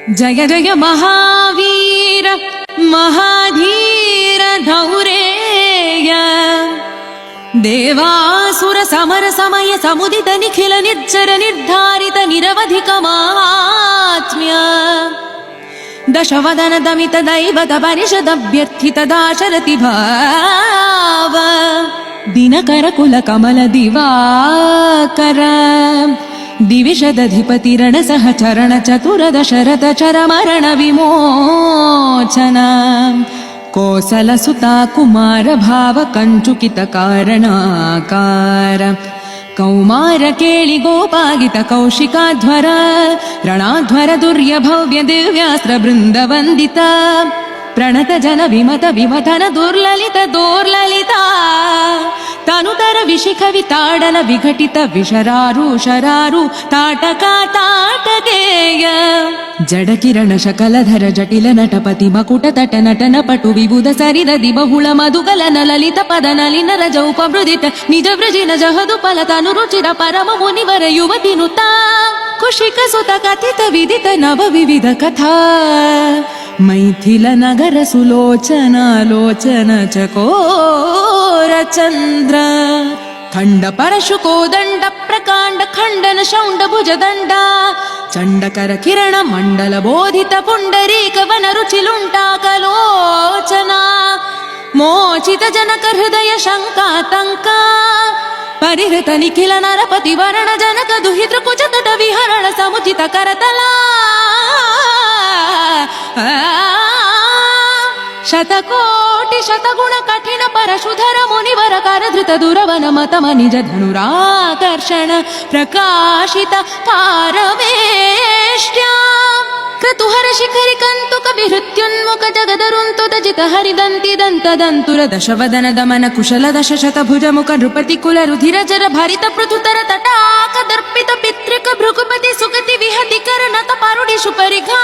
जय जय महावीर महाधीर धौरेय देवासुर समर समय समुदित निखिल निर्जर निर्धारित निरवधिक महात्म्य दशवदन दमित दैवत परिषद अभ्यर्थित दाशरथि भाव दिनकर कुल कमल दिवाकर दिविषदधिपति रण सहचरण चतुर दशरथ चर मरण विमोचन कोसल सुता कुमार भाव कंचुकित कारणाकार कौमार केळि गोपागित कौशिकाध्वर रणाध्वर दुर्य भव्य दिव्यास्त्र बृंद वंदित प्रणत जन विमत विमथन दुर्ललित दोर्ललिता तनुतर विशिख विताडन विघटित विशरारु शरारु ताटका ताटकेय जड किरण शकलधर जटिल नटपति मकुट तट नटन पटु विबुध सरिदधि बहुಳ मधुकलन ललित पद नलिन रज उपमृदित निज व्रजिन जहदु फलतनु रुचिर परम मुनिवर युवति नुता कुशिक सुत कथित विदित नव विविध कथा मैथिल नगर सुलोचना लोचन चकोर चंद्र खंड परशु कोदंड प्रकांड खंडन शौंड भुज दंड चंडकर किरण मंडल बोधित पुंडरीक वन रुचिलुंटाकलोचना मोचित जनक हृदय शंकातंका परिहृत निखिल नरपति वरण जनक दुहितृ कुज तट विहरण समुचित करतला शतकोटि शतगुण कठिन परशुधर मुनिवर कर धृत दुरवन मतम निज धनुराकर्षण प्रकाशित पारमेष्ट्या क्रतुहर शिखरि कंतुक विहृत्युन्मुख जगदरुन्तुत जित हरिदन्ति दन्त दन्तुर दशवदन दमन कुशल दश शत भुज मुख नृपति कुल रुधिर जर भरित पृथुतर तटाक दर्पित पितृक भृगुपति सुगति विहति कर नत पारुडिषु परिघा